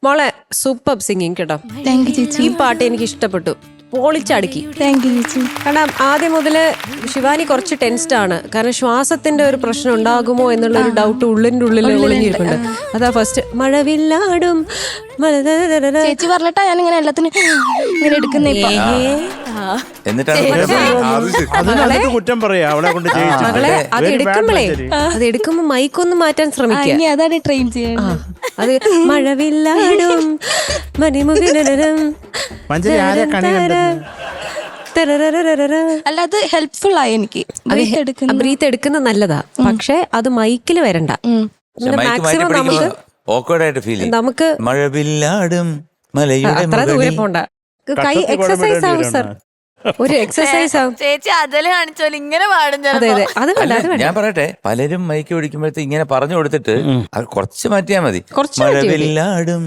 മോളെ super singing കേട്ടോ. Thank you ചേച്ചി. ഈ പാട്ട് എനിക്ക് ഇഷ്ടപ്പെട്ടു, പൊളിച്ചടുക്കി. താങ്ക് യു ചേച്ചി. കാരണം ആദ്യം മുതല് ശിവാനി കുറച്ച് ടെൻസ്ഡ് ആണ്, കാരണം ശ്വാസത്തിന്റെ ഒരു പ്രശ്നം ഉണ്ടാകുമോ എന്നുള്ള ഒരു ഡൗട്ട് ഉള്ളിന്റെ ഉള്ളിൽ ഒളിഞ്ഞിരിപ്പുണ്ട്. അതാ ഫസ്റ്റ് മഴവില്ലാടും ചേച്ചി പറഞ്ഞിട്ടാ ഞാൻ ഇങ്ങനെ എല്ലാത്തിനും ഇങ്ങനെ എടുക്കുന്നേ. കുറ്റം പറയാ അവളെ കൊണ്ട് മകളെ അത് എടുക്കുമ്പോ മൈക്കൊന്ന് മാറ്റാൻ ശ്രമിക്കുക. അതാണ് ട്രെയിൻ ചെയ്യണം. അത് മഴവില്ലാടും മണിമുഖനും അല്ല അത് ഹെൽപ്ഫുൾ ആയി എനിക്ക്. ബ്രീത്ത് എടുക്കുന്ന നല്ലതാ, പക്ഷെ അത് മൈക്കിൽ വരണ്ട. മാക്സിമം നമുക്ക് അത്ര ദൂരെ പോണ്ട. കൈ എക്സസൈസ് ആവും സർ, ഒരു എക്സസൈസ് ആവും. ചേച്ചി അതിൽ കാണിച്ചോലെ ഇങ്ങനെ പാടും. അതെ അതെ, അത് വേണ്ട, അത് വേണ്ട. ഞാൻ പറയട്ടെ, പലരും മൈക്ക് പിടിക്കുമ്പോഴത്തെ ഇങ്ങനെ പറഞ്ഞു കൊടുത്തിട്ട് അത് കുറച്ച് മാറ്റിയാ മതി. മഴവില്ലാടും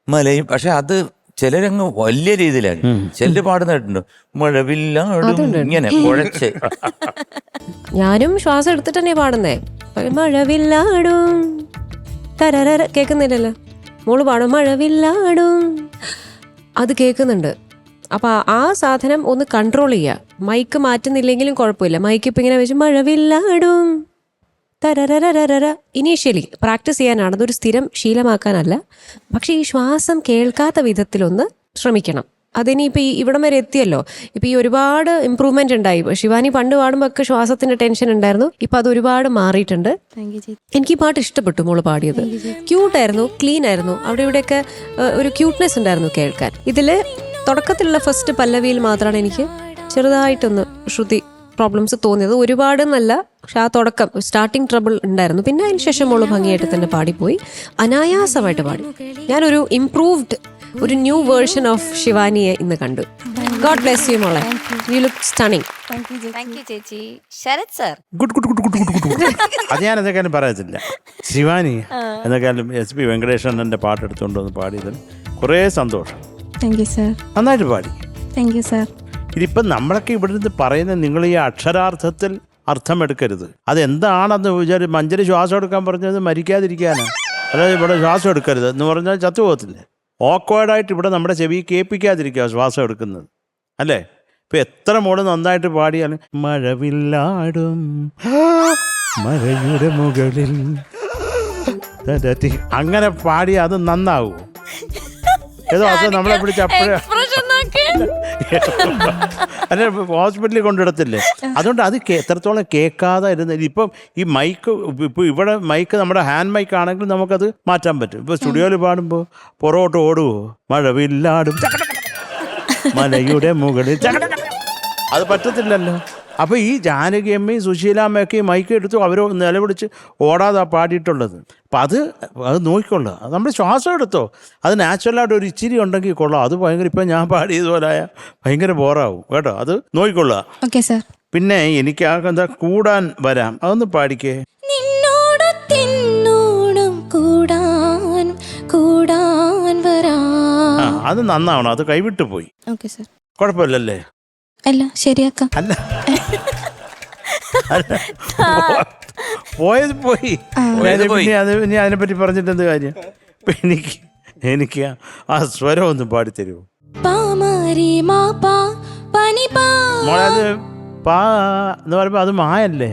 മലയും, പക്ഷെ അത് ചിലരങ്ങ് വലിയ രീതിയിലാണ് ചിലര് പാടുന്നിട്ടുണ്ട്. മഴവില്ലാടും ഇങ്ങനെ കുഴച്ച്. ഞാനും ശ്വാസം എടുത്തിട്ട് തന്നെ പാടുന്നേ. മഴവില്ലാടും തരര കേക്കുന്നില്ലല്ലോ. മോള് പാടും മഴവില്ലാടും, അത് കേൾക്കുന്നുണ്ട്. അപ്പൊ ആ സാധനം ഒന്ന് കൺട്രോൾ ചെയ്യുക. മൈക്ക് മാറ്റുന്നില്ലെങ്കിലും കുഴപ്പമില്ല. മൈക്ക് ഇപ്പൊ ഇങ്ങനെ വെച്ച് മഴവില്ലാടും തരരരരര. ഇനീഷ്യലി പ്രാക്ടീസ് ചെയ്യാനാണ്, അതൊരു സ്ഥിരം ശീലമാക്കാനല്ല. പക്ഷെ ഈ ശ്വാസം കേൾക്കാത്ത വിധത്തിലൊന്ന് ശ്രമിക്കണം. അതിനിപ്പോൾ ഈ ഇവിടം വരെ എത്തിയല്ലോ. ഇപ്പം ഈ ഒരുപാട് ഇമ്പ്രൂവ്മെന്റ് ഉണ്ടായി. ശിവാനി പണ്ട് പാടുമ്പോൾ ഒക്കെ ശ്വാസത്തിന്റെ ടെൻഷൻ ഉണ്ടായിരുന്നു, ഇപ്പം അത് ഒരുപാട് മാറിയിട്ടുണ്ട്. എനിക്ക് ഈ പാട്ട് ഇഷ്ടപ്പെട്ടു. മോള് പാടിയത് ക്യൂട്ടായിരുന്നു, ക്ലീൻ ആയിരുന്നു. അവിടെ ഇവിടെയൊക്കെ ഒരു ക്യൂട്ട്നെസ് ഉണ്ടായിരുന്നു കേൾക്കാൻ. ഇതില് തുടക്കത്തിലുള്ള ഫസ്റ്റ് പല്ലവിയിൽ മാത്രമാണ് എനിക്ക് ചെറുതായിട്ടൊന്ന് ശ്രുതി പ്രോബ്ലംസ് തോന്നിയത്. ഒരുപാട് നല്ല, പക്ഷെ ആ തുടക്കം സ്റ്റാർട്ടിങ് ട്രബിൾ ഉണ്ടായിരുന്നു. പിന്നെ അതിന് ശേഷം മോള് ഭംഗിയായിട്ട് തന്നെ പാടിപ്പോയി, അനായാസമായിട്ട് പാടി. ഞാനൊരു ഇംപ്രൂവ്ഡ്, ഒരു ന്യൂ വേർഷൻ ഓഫ് ശിവാനിയെ ഇന്ന് കണ്ടു. ഗോഡ് ബ്ലെസ് യു മോളെ, you look stunning. Thank you ചേച്ചി. ശരത് സർ, അത് ഞാൻ എന്തൊക്കെയാലും പറയത്തില്ല. ശിവാനി എന്തൊക്കെയാലും SP വെങ്കടേശ്വരന്റെ പാട്ടെടുത്തുകൊണ്ട് വന്ന് പാടിയതിൽ കുറേ സന്തോഷം. Thank you sir. നന്നായിട്ട് പാടി. Thank you sir. ഇതിപ്പം നമ്മളൊക്കെ ഇവിടെ നിന്ന് പറയുന്നത്, നിങ്ങൾ ഈ അക്ഷരാർത്ഥത്തിൽ അർത്ഥമെടുക്കരുത്. അതെന്താണെന്ന് വിചാരിച്ച് മഞ്ചരി ശ്വാസം എടുക്കാൻ പറഞ്ഞത് മരിക്കാതിരിക്കാനാണ്. അതായത് ഇവിടെ ശ്വാസം എടുക്കരുത് എന്ന് പറഞ്ഞാൽ ചത്തുപോകത്തില്ലേ. ഓക്വേർഡായിട്ട് ഇവിടെ നമ്മുടെ ചെവി കേൾപ്പിക്കാതിരിക്കുക ശ്വാസം എടുക്കുന്നത്, അല്ലേ? ഇപ്പം എത്ര മോള് നന്നായിട്ട് പാടിയാലും മഴവില്ലാടും മഴയുടെ മുകളിൽ അങ്ങനെ പാടി അത് നന്നാവൂ. ഏതോ അത് നമ്മളെ പിടിച്ച് അപ്പോഴേ അല്ലെ ഹോസ്പിറ്റലിൽ കൊണ്ടിടത്തില്ലേ. അതുകൊണ്ട് അത് എത്രത്തോളം കേൾക്കാതെ ഇരുന്നില്ല. ഇപ്പം ഈ മൈക്ക്, ഇപ്പോൾ ഇവിടെ മൈക്ക് നമ്മുടെ ഹാൻഡ് മൈക്ക് ആണെങ്കിൽ നമുക്കത് മാറ്റാൻ പറ്റും. ഇപ്പോൾ സ്റ്റുഡിയോയിൽ പാടുമ്പോൾ പുറകോട്ട് ഓടുവോ, മഴവില്ലാടും മലയുടെ മുകളിൽ, അത് പറ്റത്തില്ലല്ലോ. അപ്പോൾ ഈ ജാനകി അമ്മയും സുശീലാമ്മയൊക്കെ ഈ മൈക്ക് എടുത്തു അവർ നിലപിടിച്ച് ഓടാതെ പാടിയിട്ടുള്ളത്. അപ്പം അത് നോക്കിക്കൊള്ളുക. അത് നമ്മൾ ശ്വാസം എടുത്തോ, അത് നാച്ചുറലായിട്ട് ഒരു ഇച്ചിരി ഉണ്ടെങ്കിൽ കൊള്ളാം. അത് ഭയങ്കര, ഇപ്പം ഞാൻ പാടിയതുപോലായ ഭയങ്കര ബോറാവും കേട്ടോ. അത് നോക്കിക്കൊള്ളുക. Okay sir. പിന്നെ എനിക്ക് എന്താ കൂടാൻ വരാം, അതൊന്ന് പാടിക്കേ. ആ, അത് നന്നാവണം. അത് കൈവിട്ടു പോയി. Okay sir. കുഴപ്പമില്ലല്ലേ? അല്ല, ശരിയാക്കാം. അല്ല പോയത് പോയി. പിന്നെ അതിനെപ്പറ്റി പറഞ്ഞിട്ട് എന്ത് കാര്യം? എനിക്ക് ആ സ്വരം ഒന്ന് പാടിത്തരുമോ മോളെ? അത് പാ എന്ന് പറയുമ്പോ അത് മായല്ലേ?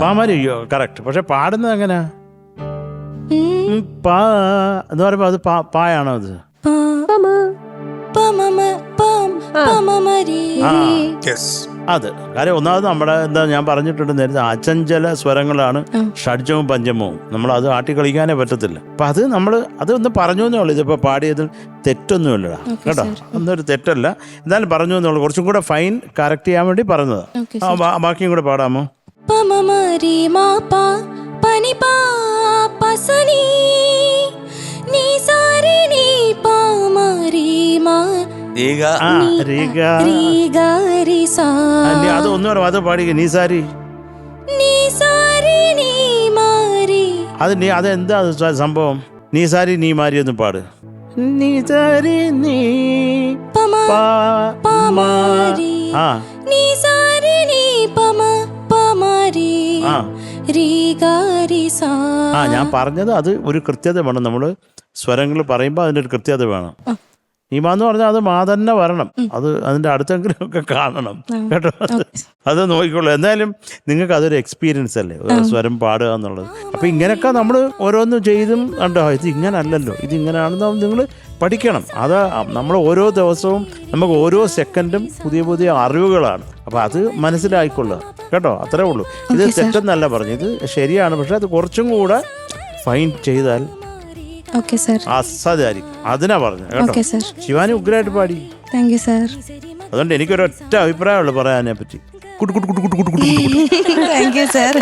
പാമാരിയോ കറക്റ്റ്. പക്ഷെ പാടുന്നത് എങ്ങനെയാ? പാ എന്ന് പറയുമ്പോ അത് പായാണോ? അത് അത് കാര്യം ഒന്നാമത് നമ്മുടെ എന്താ ഞാൻ പറഞ്ഞിട്ടുണ്ട് നേരത്തെ, അചഞ്ചല സ്വരങ്ങളാണ് ഷഡ്ജവും പഞ്ചമവും. നമ്മൾ അത് ആട്ടി കളിക്കാനേ പറ്റത്തില്ല. അപ്പൊ അത് അതൊന്ന് പറഞ്ഞു എന്നേ ഉള്ളൂ. ഇതിപ്പോ പാടിയതിൽ തെറ്റൊന്നുമില്ലടാ കേട്ടോ, ഒന്നൊരു തെറ്റല്ല. എന്തായാലും പറഞ്ഞു എന്നുള്ളൂ. കുറച്ചും കൂടെ ഫൈൻ കറക്റ്റ് ചെയ്യാൻ വേണ്ടി പറഞ്ഞതാ. ബാക്കിയും കൂടെ പാടാമോ? അത് ഒന്നും പറയാം, അത് പാടി. നീസാരി, അതെന്താ സംഭവം? നീസാരി നീ മാരി ഒന്ന് പാട്. നീസാരി നീ രീ ഗ രി സാ. ഞാൻ പറഞ്ഞത് അത് ഒരു കൃത്യത വേണം. നമ്മൾ സ്വരങ്ങൾ പറയുമ്പോൾ അതിൻ്റെ ഒരു കൃത്യത വേണം. നീമാന്ന് പറഞ്ഞാൽ അത് മാ തന്നെ വരണം. അത് അതിൻ്റെ അടുത്തെങ്കിലും ഒക്കെ കാണണം കേട്ടോ. അത് നോക്കിക്കോളൂ. എന്തായാലും നിങ്ങൾക്ക് അതൊരു എക്സ്പീരിയൻസ് അല്ലേ, ഒരു സ്വരം പാടുക എന്നുള്ളത്. അപ്പം ഇങ്ങനെയൊക്കെ നമ്മൾ ഓരോന്നും ചെയ്തും കണ്ടോ, ഇത് ഇങ്ങനല്ലല്ലോ, ഇത് ഇങ്ങനെയാണെന്ന് നിങ്ങൾ പഠിക്കണം. അത് നമ്മൾ ഓരോ ദിവസവും നമുക്ക് ഓരോ സെക്കൻഡും പുതിയ പുതിയ അറിവുകളാണ്. അപ്പം അത് മനസ്സിലായിക്കൊള്ളുക കേട്ടോ. അത്രേ ഉള്ളൂ. ഇത് തെറ്റെന്നല്ല പറഞ്ഞു, ഇത് ശരിയാണ്. പക്ഷെ അത് കുറച്ചും കൂടെ ഫൈൻ ചെയ്താൽ അസാധ്യമായിരിക്കും. അതിനാ പറഞ്ഞു കേട്ടോ. ശിവാനി ഉഗ്രായിട്ട് പാടി. Thank you sir. അതുകൊണ്ട് എനിക്കൊരൊറ്റ അഭിപ്രായമുള്ളൂ പറയാനെ പറ്റി. Kuttu Kuttu Kuttu Kuttu Kuttu Kuttu. Thank you sir.